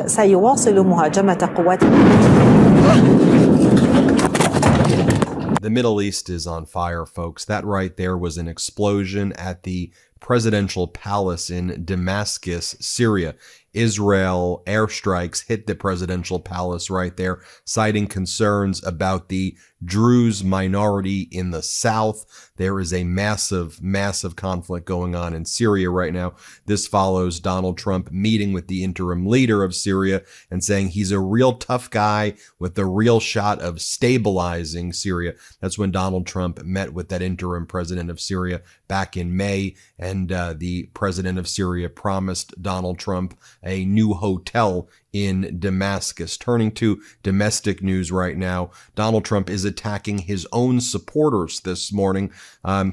سيواصل مهاجمة قوات. The Middle East is on fire, folks. That right there was an explosion at the presidential palace in Damascus, Syria. Israel airstrikes hit the presidential palace right there, citing concerns about the Druze minority in the south. There is a massive, massive conflict going on in Syria right now. This follows Donald Trump meeting with the interim leader of Syria and saying he's a real tough guy with a real shot of stabilizing Syria. That's when Donald Trump met with that interim president of Syria back in May, and the president of Syria promised Donald Trump a new hotel in Damascus. Turning to domestic news right now, Donald Trump is attacking his own supporters this morning.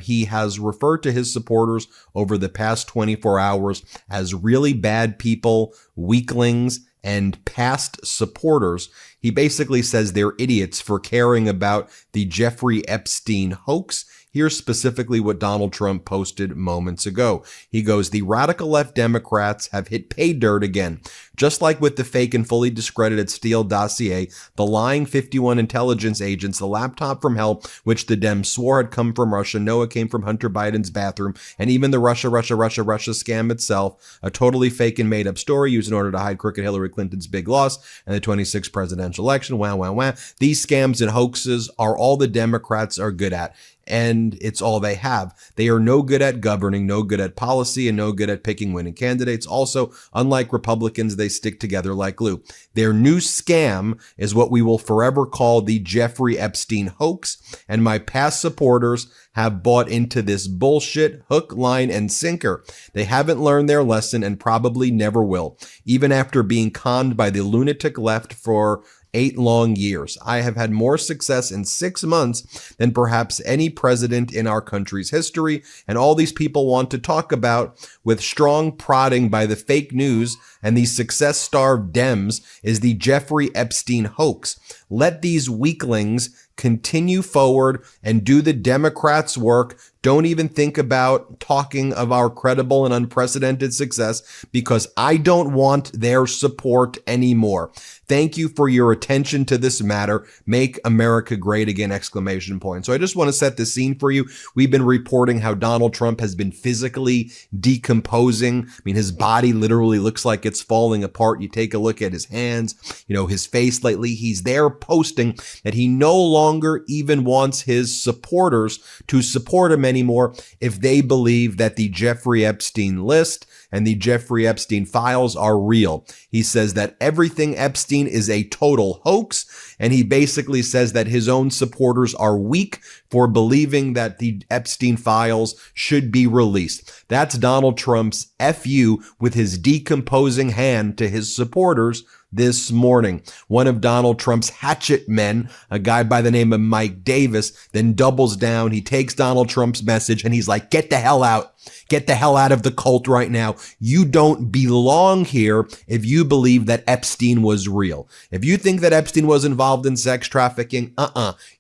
He has referred to his supporters over the past 24 hours as really bad people, weaklings, and past supporters. He basically says they're idiots for caring about the Jeffrey Epstein hoax. Here's specifically what Donald Trump posted moments ago. He goes, "The radical left Democrats have hit pay dirt again. Just like with the fake and fully discredited Steele dossier, the lying 51 intelligence agents, the laptop from hell, which the Dems swore had come from Russia, Noah came from Hunter Biden's bathroom, and even the Russia scam itself, a totally fake and made up story used in order to hide crooked Hillary Clinton's big loss and the 26th presidential election. Wah, wah, wah. These scams and hoaxes are all the Democrats are good at. And it's all they have. They are no good at governing, no good at policy, and no good at picking winning candidates. Also, unlike Republicans, they stick together like glue. Their new scam is what we will forever call the Jeffrey Epstein hoax, and my past supporters have bought into this bullshit hook, line, and sinker. They haven't learned their lesson and probably never will, even after being conned by the lunatic left for 8 long years. I have had more success in 6 months than perhaps any president in our country's history, and all these people want to talk about with strong prodding by the fake news and the success-starved Dems is the Jeffrey Epstein hoax. Let these weaklings continue forward and do the Democrats' work. Don't even think about talking of our credible and unprecedented success, because I don't want their support anymore. Thank you for your attention to this matter. Make America great again, ! So I just want to set the scene for you. We've been reporting how Donald Trump has been physically decomposing. I mean, his body literally looks like it's falling apart. You take a look at his hands, his face lately. He's there posting that he no longer even wants his supporters to support him anymore if they believe that the Jeffrey Epstein list and the Jeffrey Epstein files are real. He says that everything Epstein is a total hoax, and he basically says that his own supporters are weak for believing that the Epstein files should be released. That's Donald Trump's FU with his decomposing hand to his supporters this morning. One of Donald Trump's hatchet men, a guy by the name of Mike Davis, then doubles down. He takes Donald Trump's message and he's like, get the hell out. Get the hell out of the cult right now. You don't belong here if you believe that Epstein was real. If you think that Epstein was involved in sex trafficking,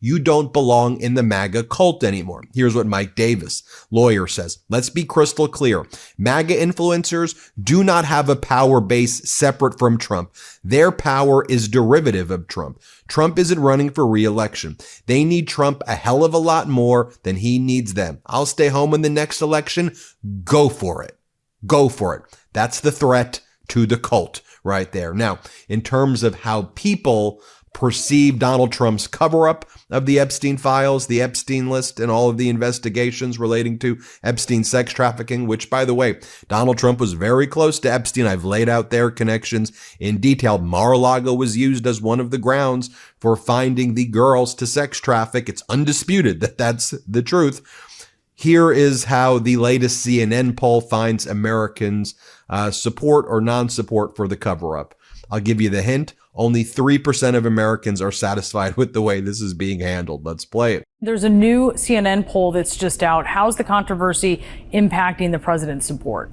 you don't belong in the MAGA cult anymore. Here's what Mike Davis, lawyer, says. Let's be crystal clear. MAGA influencers do not have a power base separate from Trump. Their power is derivative of Trump. Trump isn't running for re-election. They need Trump a hell of a lot more than he needs them. I'll stay home in the next election. Go for it. Go for it. That's the threat to the cult right there. Now, in terms of how people perceive Donald Trump's cover-up of the Epstein files, the Epstein list, and all of the investigations relating to Epstein sex trafficking, which, by the way, Donald Trump was very close to Epstein. I've laid out their connections in detail. Mar-a-Lago was used as one of the grounds for finding the girls to sex traffic. It's undisputed that that's the truth. Here is how the latest CNN poll finds Americans' support or non-support for the cover-up. I'll give you the hint. Only 3% of Americans are satisfied with the way this is being handled. Let's play it. There's a new CNN poll that's just out. How's the controversy impacting the president's support?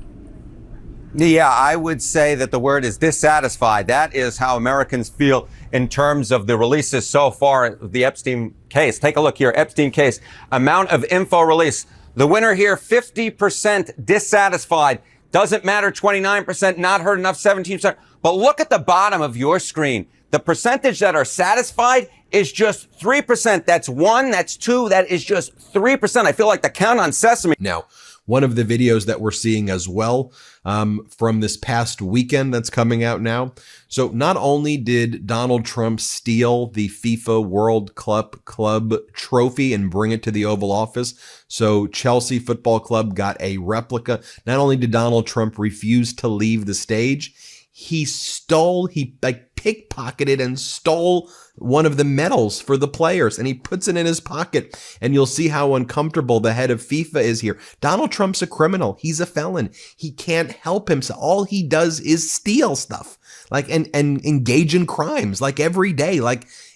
Yeah, I would say that the word is dissatisfied. That is how Americans feel in terms of the releases so far of the Epstein case. Take a look here. Epstein case. Amount of info release. The winner here, 50% dissatisfied. Doesn't matter, 29%, not heard enough, 17%. But look at the bottom of your screen. The percentage that are satisfied is just 3%. That's 1, that's 2, that is just 3%. I feel like the count on Sesame. Now, one of the videos that we're seeing as well from this past weekend that's coming out now. So not only did Donald Trump steal the FIFA World Club trophy and bring it to the Oval Office, so Chelsea Football Club got a replica. Not only did Donald Trump refuse to leave the stage, he pickpocketed and stole one of the medals for the players, and he puts it in his pocket. And you'll see how uncomfortable the head of FIFA is here. Donald Trump's a criminal. He's a felon. He can't help himself. All he does is steal stuff, and engage in crimes every day.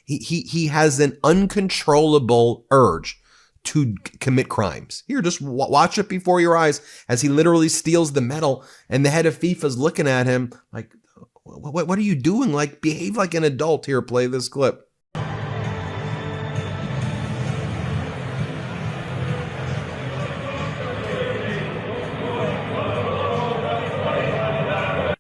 He has an uncontrollable urge to commit crimes. Here, just watch it before your eyes as he literally steals the medal, and the head of FIFA's looking at him like, what are you doing? Behave like an adult. Here, play this clip.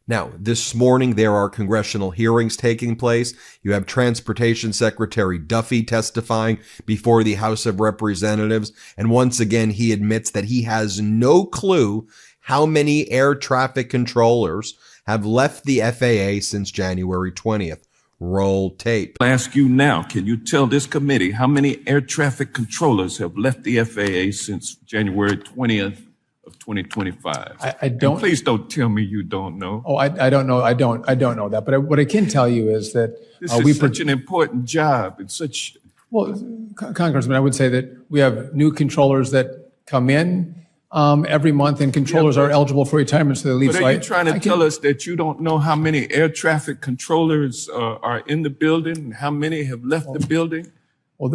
Now, this morning, there are congressional hearings taking place. You have Transportation Secretary Duffy testifying before the House of Representatives. And once again, he admits that he has no clue how many air traffic controllers have left the FAA since January 20th. Roll tape. I'll ask you now, can you tell this committee how many air traffic controllers have left the FAA since January 20th of 2025? I don't. And please don't tell me you don't know. Oh, I don't know. I don't know that. But what I can tell you is that This is such an important job. It's such. Well, Congressman, I would say that we have new controllers that come in every month, and controllers are eligible for retirement, so they leave. But are you trying to tell us that you don't know how many air traffic controllers are in the building, and how many have left the building?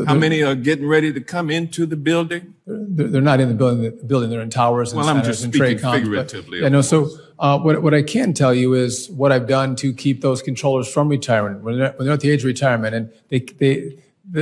How many are getting ready to come into the building? They're not in the building. They're in towers and well, I'm centers just and speaking trade figuratively. So what I can tell you is what I've done to keep those controllers from retirement when they're at the age of retirement, and the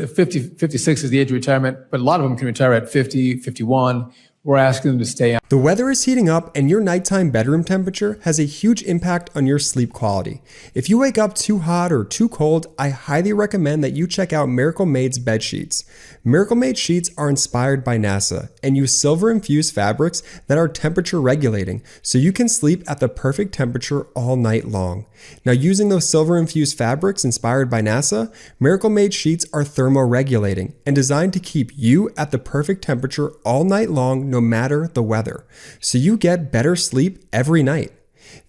56 is the age of retirement, but a lot of them can retire at 50, 51. We're asking them to stay on. The weather is heating up, and your nighttime bedroom temperature has a huge impact on your sleep quality. If you wake up too hot or too cold, I highly recommend that you check out Miracle Made's bed sheets. Miracle Made sheets are inspired by NASA and use silver-infused fabrics that are temperature regulating, so you can sleep at the perfect temperature all night long. Now, using those silver-infused fabrics inspired by NASA, Miracle Made sheets are thermoregulating and designed to keep you at the perfect temperature all night long, no matter the weather, so you get better sleep every night.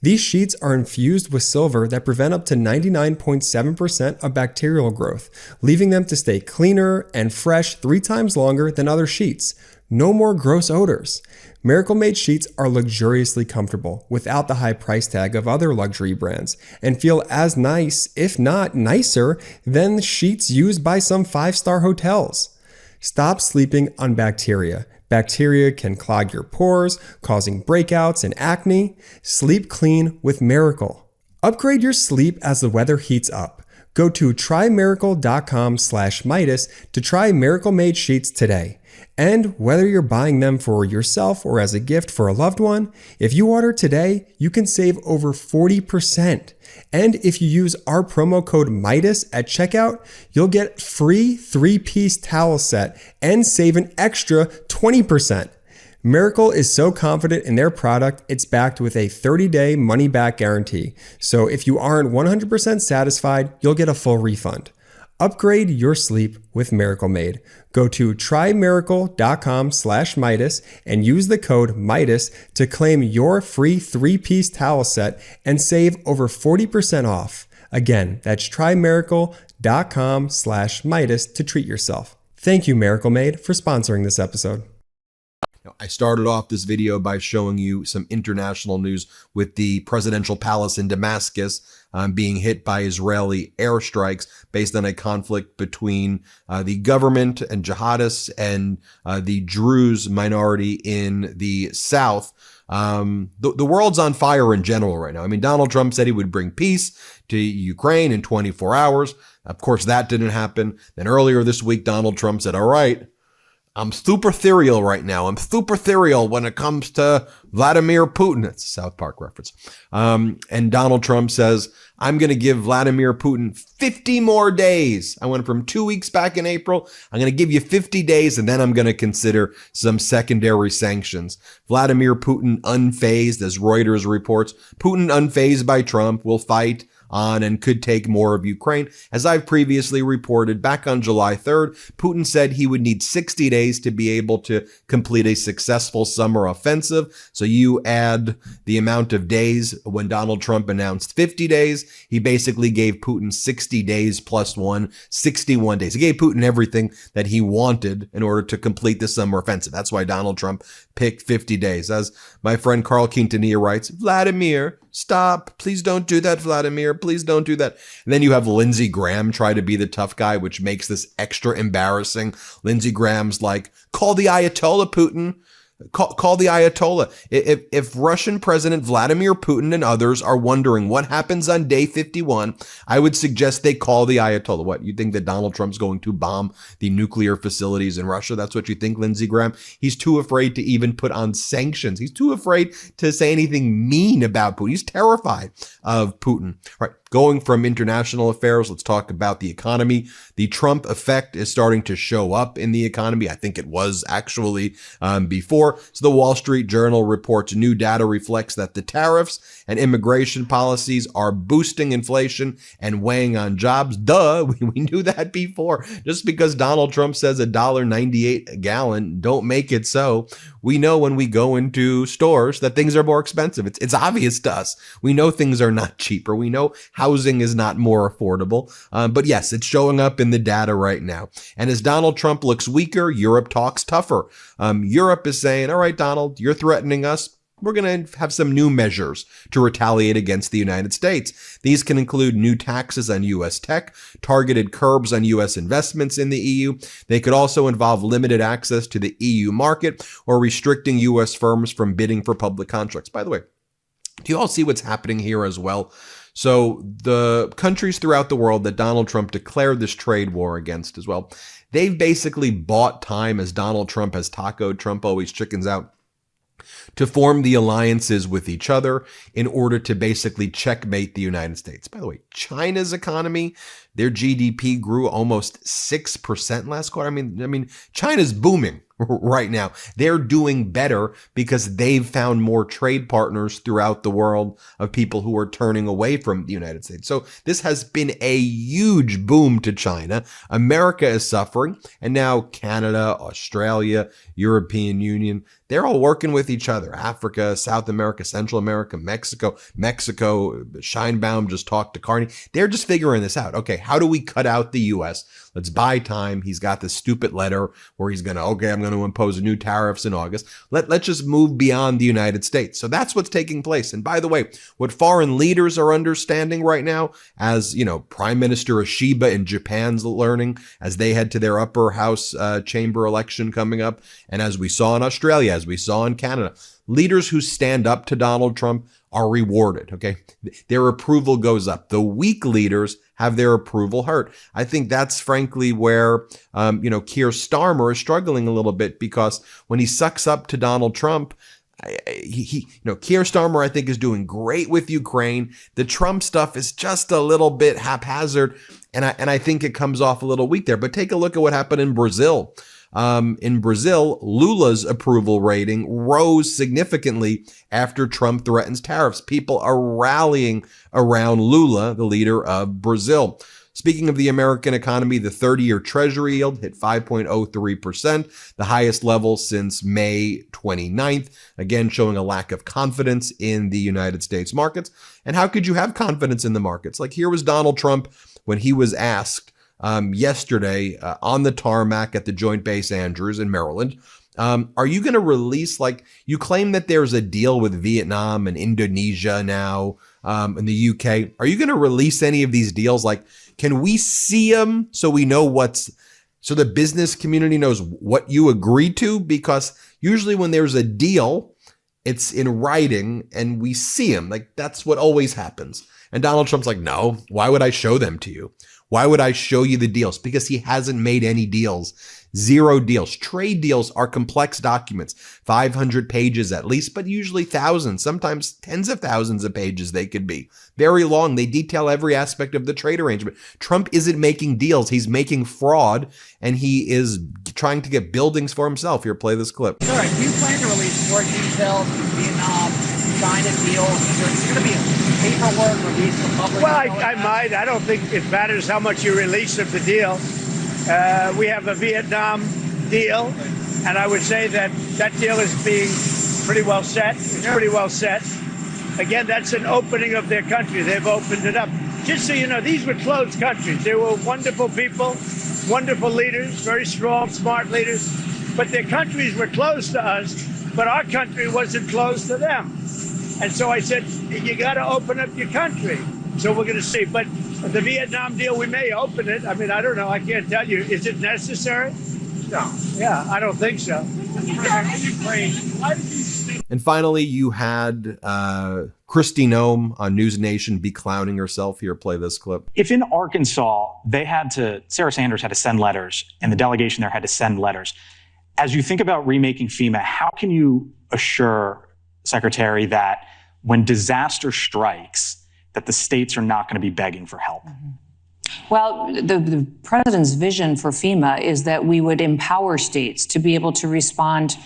These sheets are infused with silver that prevent up to 99.7% of bacterial growth, leaving them to stay cleaner and fresh 3 times longer than other sheets. No more gross odors. Miracle Made sheets are luxuriously comfortable without the high price tag of other luxury brands, and feel as nice, if not nicer, than the sheets used by some 5-star hotels. Stop sleeping on bacteria. Bacteria can clog your pores, causing breakouts and acne. Sleep clean with Miracle. Upgrade your sleep as the weather heats up. Go to trymiracle.com/Meidas to try Miracle Made sheets today. And whether you're buying them for yourself or as a gift for a loved one, if you order today, you can save over 40%. And if you use our promo code Meidas at checkout, you'll get free 3-piece towel set and save an extra 20%. Miracle is so confident in their product, it's backed with a 30-day money-back guarantee. So if you aren't 100% satisfied, you'll get a full refund. Upgrade your sleep with Miracle Made. Go to trymiracle.com/Meidas and use the code Meidas to claim your free 3-piece towel set and save over 40% off. Again, that's trymiracle.com/Meidas to treat yourself. Thank you, Miracle Made, for sponsoring this episode. I started off this video by showing you some international news with the presidential palace in Damascus being hit by Israeli airstrikes based on a conflict between the government and jihadists and the Druze minority in the south. The world's on fire in general right now. I mean, Donald Trump said he would bring peace to Ukraine in 24 hours. Of course, that didn't happen. Then earlier this week, Donald Trump said, all right, I'm super ethereal right now. I'm super ethereal when it comes to Vladimir Putin. It's a South Park reference. And Donald Trump says, I'm going to give Vladimir Putin 50 more days. I went from 2 weeks back in April. I'm going to give you 50 days, and then I'm going to consider some secondary sanctions. Vladimir Putin unfazed, as Reuters reports. Putin unfazed by Trump will fight on and could take more of Ukraine. As I've previously reported, back on July 3rd, Putin said he would need 60 days to be able to complete a successful summer offensive. So you add the amount of days when Donald Trump announced 50 days, he basically gave Putin 60 days plus 61 days. He gave Putin everything that he wanted in order to complete the summer offensive. That's why Donald Trump picked 50 days. As my friend Carl Quintanilla writes, Vladimir, stop. Please don't do that, Vladimir. Please don't do that. And then you have Lindsey Graham try to be the tough guy, which makes this extra embarrassing. Lindsey Graham's like, call the Ayatollah, Putin. Call the Ayatollah. If Russian President Vladimir Putin and others are wondering what happens on day 51, I would suggest they call the Ayatollah. What, you think that Donald Trump's going to bomb the nuclear facilities in Russia? That's what you think, Lindsey Graham? He's too afraid to even put on sanctions. He's too afraid to say anything mean about Putin. He's terrified of Putin. Right. Going from international affairs, let's talk about the economy. The Trump effect is starting to show up in the economy. I think it was actually before. So the Wall Street Journal reports new data reflects that the tariffs and immigration policies are boosting inflation and weighing on jobs. Duh, we knew that before. Just because Donald Trump says $1.98 a gallon, don't make it so. We know when we go into stores that things are more expensive. It's obvious to us. We know things are not cheaper. We know housing is not more affordable. But yes, it's showing up in the data right now. And as Donald Trump looks weaker, Europe talks tougher. Europe is saying, all right, Donald, you're threatening us. We're going to have some new measures to retaliate against the United States. These can include new taxes on U.S. tech, targeted curbs on U.S. investments in the EU. They could also involve limited access to the EU market or restricting U.S. firms from bidding for public contracts. By the way, do you all see what's happening here as well? So the countries throughout the world that Donald Trump declared this trade war against as well, they've basically bought time as Donald Trump has tacoed. Trump always chickens out, to form the alliances with each other in order to basically checkmate the United States. By the way, China's economy, their GDP grew almost 6% last quarter. I mean, China's booming right now. They're doing better because they've found more trade partners throughout the world of people who are turning away from the United States. So this has been a huge boom to China. America is suffering. And now Canada, Australia, European Union, they're all working with each other. Africa, South America, Central America, Mexico, Scheinbaum just talked to Carney. They're just figuring this out. Okay, how do we cut out the U.S.? Let's buy time. He's got this stupid letter where he's going to, okay, I'm going to impose new tariffs in August. Let's just move beyond the United States. So that's what's taking place. And by the way, what foreign leaders are understanding right now, as you know, Prime Minister Ishiba in Japan's learning as they head to their upper house chamber election coming up. And as we saw in Australia, as we saw in Canada, leaders who stand up to Donald Trump are rewarded, okay? Their approval goes up. The weak leaders have their approval hurt. I think that's frankly where, Keir Starmer is struggling a little bit, because when he sucks up to Donald Trump, Keir Starmer, I think, is doing great with Ukraine. The Trump stuff is just a little bit haphazard, and I think it comes off a little weak there. But take a look at what happened in Brazil. In Brazil, Lula's approval rating rose significantly after Trump threatens tariffs. People are rallying around Lula, the leader of Brazil. Speaking of the American economy, the 30-year Treasury yield hit 5.03%, the highest level since May 29th, again showing a lack of confidence in the United States markets. And how could you have confidence in the markets? Like, here was Donald Trump when he was asked yesterday on the tarmac at the Joint Base Andrews in Maryland, are you going to release, like, you claim that there's a deal with Vietnam and Indonesia now, in the UK. Are you going to release any of these deals? Like, can we see them so we know so the business community knows what you agreed to? Because usually when there's a deal, It's in writing and we see them. Like, that's what always happens. And Donald Trump's like, no, why would I show them to you? Why would I show you the deals? Because he hasn't made any deals. 0 deals. Trade deals are complex documents, 500 pages at least, but usually thousands, sometimes tens of thousands of pages they could be. Very long. They detail every aspect of the trade arrangement. Trump isn't making deals. He's making fraud, and he is trying to get buildings for himself. Here, play this clip. All right, do you plan to release more details of the Vietnam China deal? Is there going to be paperwork released to public? Well, I might. I don't think it matters how much you release of the deal. We have a Vietnam deal, and I would say that that deal is being pretty well set. It's pretty well set. Again, that's an opening of their country. They've opened it up. Just so you know, these were closed countries. They were wonderful people, wonderful leaders, very strong, smart leaders, but their countries were closed to us, but our country wasn't closed to them. And so I said, you got to open up your country. So we're going to see. But the Vietnam deal, we may open it. I mean, I don't know. I can't tell you. Is it necessary? No. Yeah, I don't think so. And finally, you had Kristi Noem on News Nation be clowning herself. Here, play this clip. If in Arkansas, Sarah Sanders had to send letters, and the delegation there had to send letters, as you think about remaking FEMA, how can you assure, Secretary, that when disaster strikes, that the states are not going to be begging for help? Well, the president's vision for FEMA is that we would empower states to be able to respond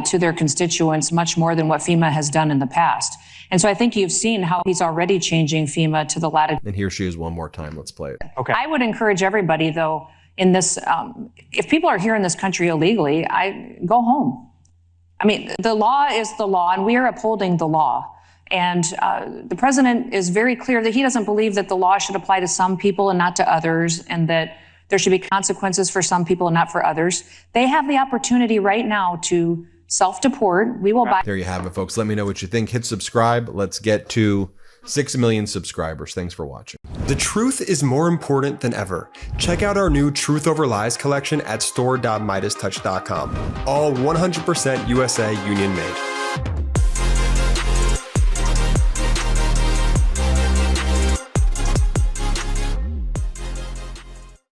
to their constituents much more than what FEMA has done in the past. And so I think you've seen how he's already changing FEMA to the latitude. And here she is one more time. Let's play it. Okay. I would encourage everybody, though, in this, if people are here in this country illegally, go home. I mean, the law is the law, and we are upholding the law. And the president is very clear that he doesn't believe that the law should apply to some people and not to others, and that there should be consequences for some people and not for others. They have the opportunity right now to self-deport. We will buy. There you have it, folks. Let me know what you think. Hit subscribe. Let's get to 6 million subscribers. Thanks for watching. The truth is more important than ever. Check out our new Truth Over Lies collection at store.MeidasTouch.com. All 100% USA union made.